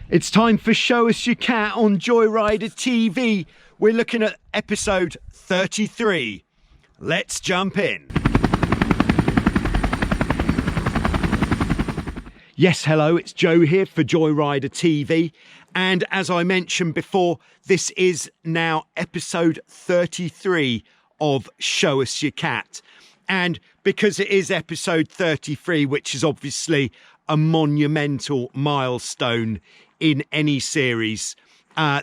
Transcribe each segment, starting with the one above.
It's time for Show Us Your Cat on Joyrider TV. We're looking at episode 33. Let's jump in. Yes, hello, it's Joe here for Joyrider TV. And as I mentioned before, this is now episode 33 of Show Us Your Cat. And because it is episode 33, which is obviously a monumental milestone in any series,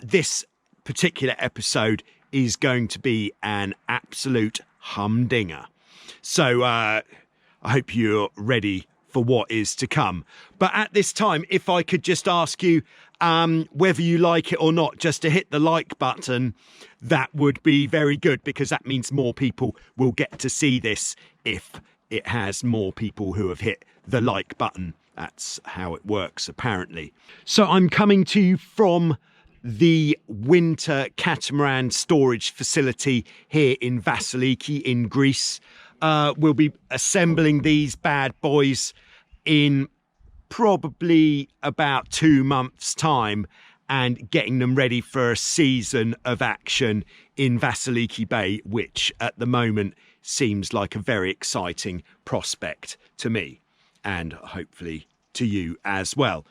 this particular episode is going to be an absolute humdinger. So I hope you're ready for what is to come. But at this time, if I could just ask you whether you like it or not, just to hit the like button, that would be very good, because that means more people will get to see this if it has more people who have hit the like button. That's how it works, apparently. So I'm coming to you from the winter catamaran storage facility here in Vasiliki in Greece. We'll be assembling these bad boys in probably about 2 months' time and getting them ready for a season of action in Vasiliki Bay, which at the moment seems like a very exciting prospect to me, and hopefully to you as well.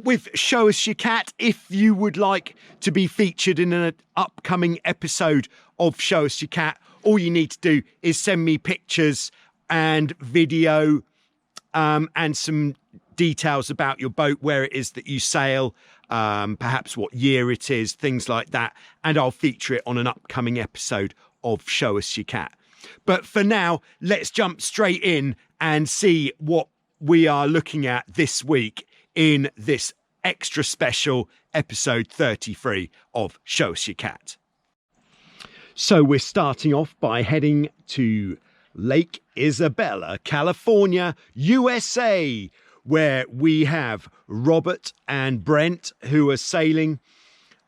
With Show Us Your Cat, if you would like to be featured in an upcoming episode of Show Us Your Cat, all you need to do is send me pictures and video and some details about your boat, where it is that you sail, perhaps what year it is, things like that, and I'll feature it on an upcoming episode of Show Us Your Cat. But for now, let's jump straight in and see what we are looking at this week in this extra special episode 33 of Show Us Your Cat. So we're starting off by heading to Lake Isabella, California, USA, where we have Robert and Brent, who are sailing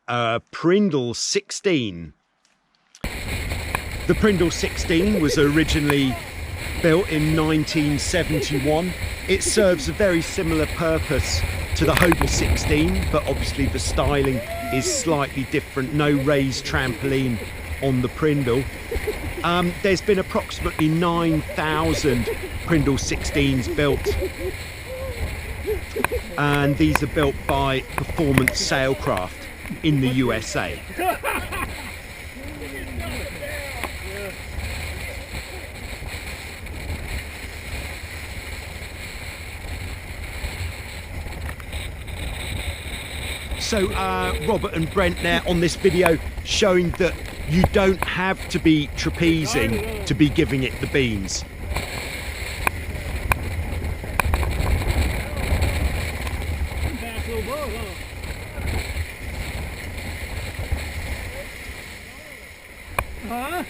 Prindle 16. The Prindle 16 was originally built in 1971. It serves a very similar purpose to the Hobie 16, but obviously the styling is slightly different. No raised trampoline on the Prindle. There's been approximately 9,000 Prindle 16s built, and these are built by Performance Sailcraft in the USA. So Robert and Brent there on this video showing that you don't have to be trapezing to be giving it the beans. Huh?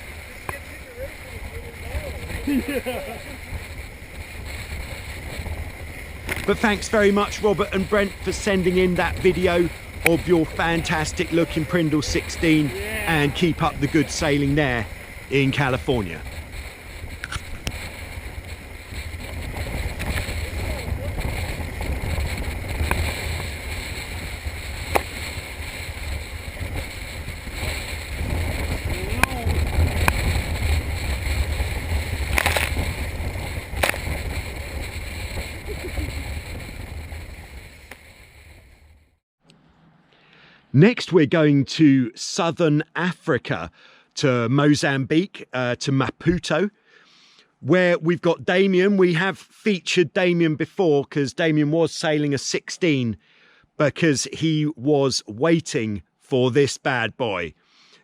But thanks very much, Robert and Brent, for sending in that video of your fantastic looking Prindle 16, and keep up the good sailing there in California. Next, we're going to southern Africa, to Mozambique, to Maputo, where we've got Damian. We have featured Damian before, because Damian was sailing a 16, because he was waiting for this bad boy.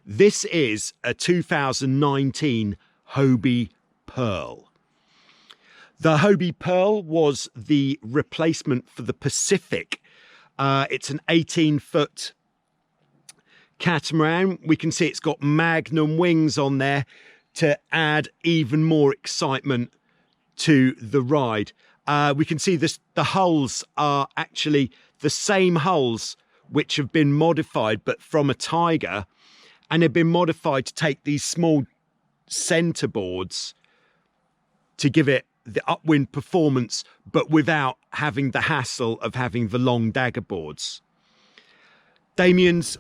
This is a 2019 Hobie Pearl. The Hobie Pearl was the replacement for the Pacific. It's an 18-foot catamaran. We can see it's got magnum wings on there to add even more excitement to the ride. We can see this, the hulls are actually the same hulls which have been modified, but from a Tiger, and they've been modified to take these small centerboards to give it the upwind performance, but without having the hassle of having the long dagger boards. Damian's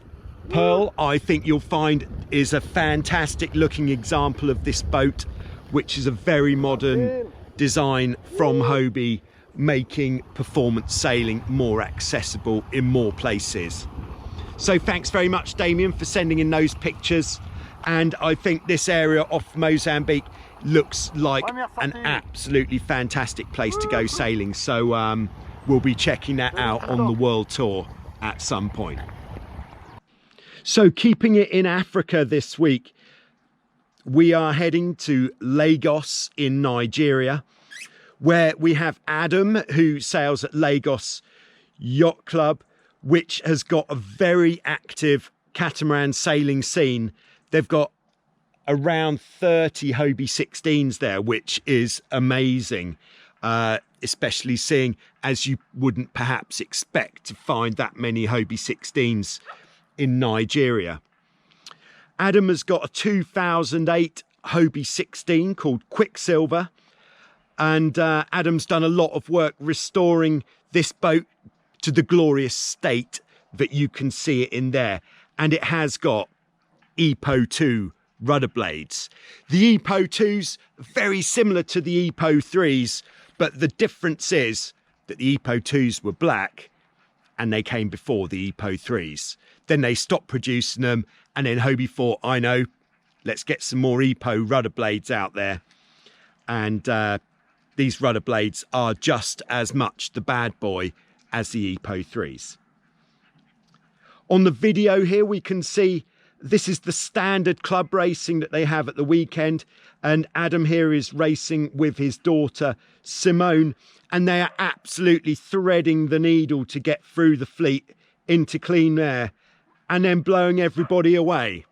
Pearl, I think you'll find, is a fantastic looking example of this boat, which is a very modern design from Hobie, making performance sailing more accessible in more places. So thanks very much, Damian, for sending in those pictures. And I think this area off Mozambique looks like an absolutely fantastic place to go sailing. So we'll be checking that out on the world tour at some point. So keeping it in Africa this week, we are heading to Lagos in Nigeria, where we have Adam, who sails at Lagos Yacht Club, which has got a very active catamaran sailing scene. They've got around 30 Hobie 16s there, which is amazing, especially seeing as you wouldn't perhaps expect to find that many Hobie 16s in Nigeria. Adam has got a 2008 Hobie 16 called Quicksilver, and Adam's done a lot of work restoring this boat to the glorious state that you can see it in there, and it has got EPO 2 rudder blades. The EPO 2s very similar to the EPO 3s, but the difference is that the EPO 2s were black and they came before the EPO 3s. Then they stopped producing them, and then Hobie thought, I know, let's get some more EPO rudder blades out there. And these rudder blades are just as much the bad boy as the EPO 3s. On the video here, we can see this is the standard club racing that they have at the weekend. And Adam here is racing with his daughter, Simone, and they are absolutely threading the needle to get through the fleet into clean air and then blowing everybody away.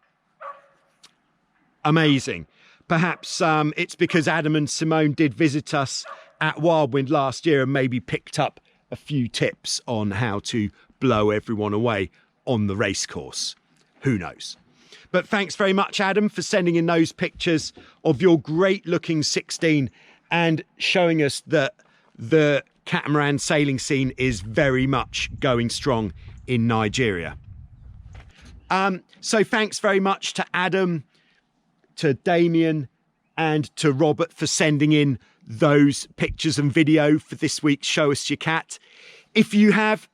Amazing. Perhaps it's because Adam and Simone did visit us at Wildwind last year and maybe picked up a few tips on how to blow everyone away on the race course. Who knows? But thanks very much, Adam, for sending in those pictures of your great looking 16 and showing us that the catamaran sailing scene is very much going strong in Nigeria. So thanks very much to Adam, to Damian and to Robert for sending in those pictures and video for this week's Show Us Your Cat. If you have,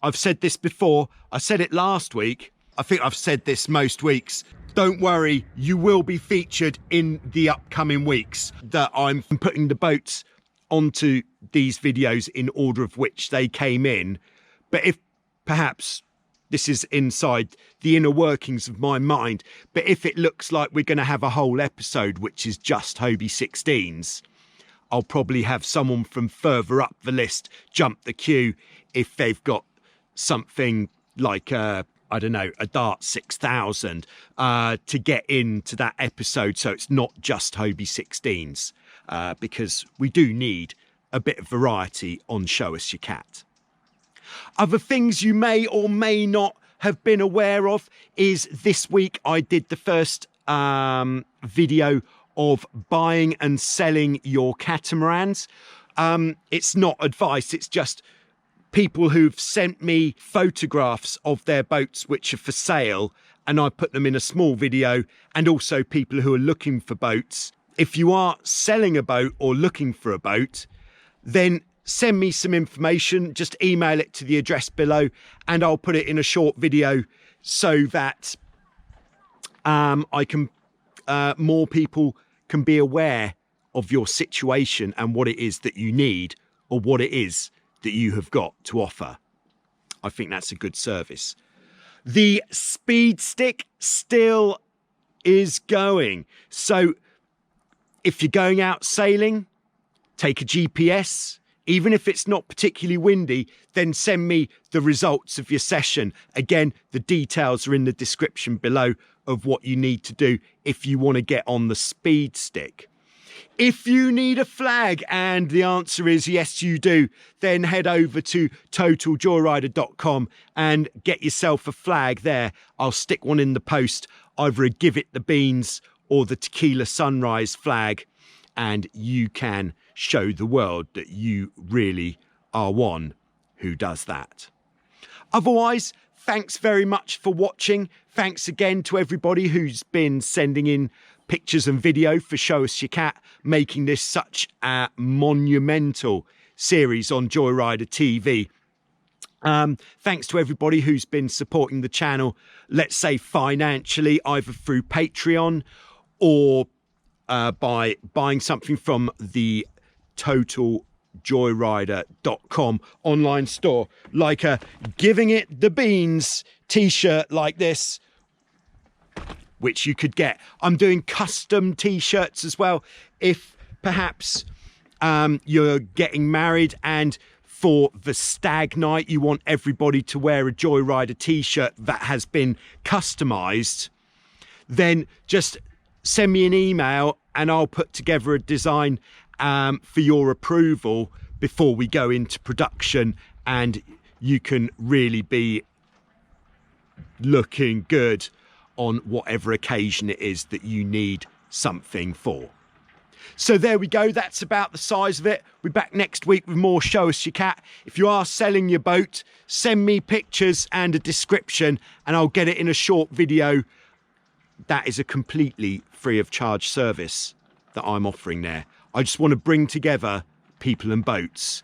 I've said this before, I said it last week, I think I've said this most weeks, don't worry, you will be featured in the upcoming weeks, that I'm putting the boats onto these videos in order of which they came in. But if perhaps this is inside the inner workings of my mind, but if it looks like we're going to have a whole episode which is just Hobie 16s, I'll probably have someone from further up the list jump the queue if they've got something like I don't know, a Dart 6000 to get into that episode, so it's not just Hobie 16s, because we do need a bit of variety on Show Us Your Cat. Other things you may or may not have been aware of is this week I did the first video of buying and selling your catamarans. It's not advice, it's just people who've sent me photographs of their boats which are for sale, and I put them in a small video, and also people who are looking for boats. If you are selling a boat or looking for a boat, then send me some information, just email it to the address below and I'll put it in a short video so that I can more people can be aware of your situation and what it is that you need or what it is that you have got to offer. I think that's a good service. The speed stick still is going. So if you're going out sailing, take a GPS. Even if it's not particularly windy, then send me the results of your session. Again, the details are in the description below of what you need to do if you want to get on the speed stick. If you need a flag, and the answer is yes, you do, then head over to totaljoyrider.com and get yourself a flag there. I'll stick one in the post, either a Give It the Beans or the Tequila Sunrise flag, and you can show the world that you really are one who does that. Otherwise, thanks very much for watching. Thanks again to everybody who's been sending in pictures and video for Show Us Your Cat, making this such a monumental series on Joyrider TV. Thanks to everybody who's been supporting the channel, let's say financially, either through Patreon or by buying something from the totaljoyrider.com online store, like a Giving It the Beans t-shirt like this, which you could get. I'm doing custom t-shirts as well. If perhaps you're getting married and for the stag night you want everybody to wear a Joyrider t-shirt that has been customized, then just send me an email and I'll put together a design for your approval before we go into production, and you can really be looking good on whatever occasion it is that you need something for. So there we go, that's about the size of it. We're back next week with more Show Us Your Cat. If you are selling your boat, send me pictures and a description and I'll get it in a short video. That is a completely free of charge service that I'm offering there. I just want to bring together people and boats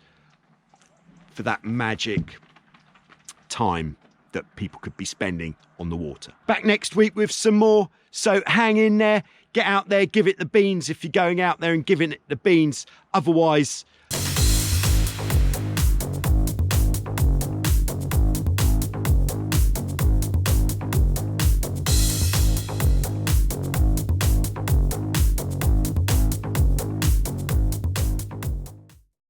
for that magic time that people could be spending on the water. Back next week with some more, so hang in there, get out there, give it the beans if you're going out there and giving it the beans. Otherwise,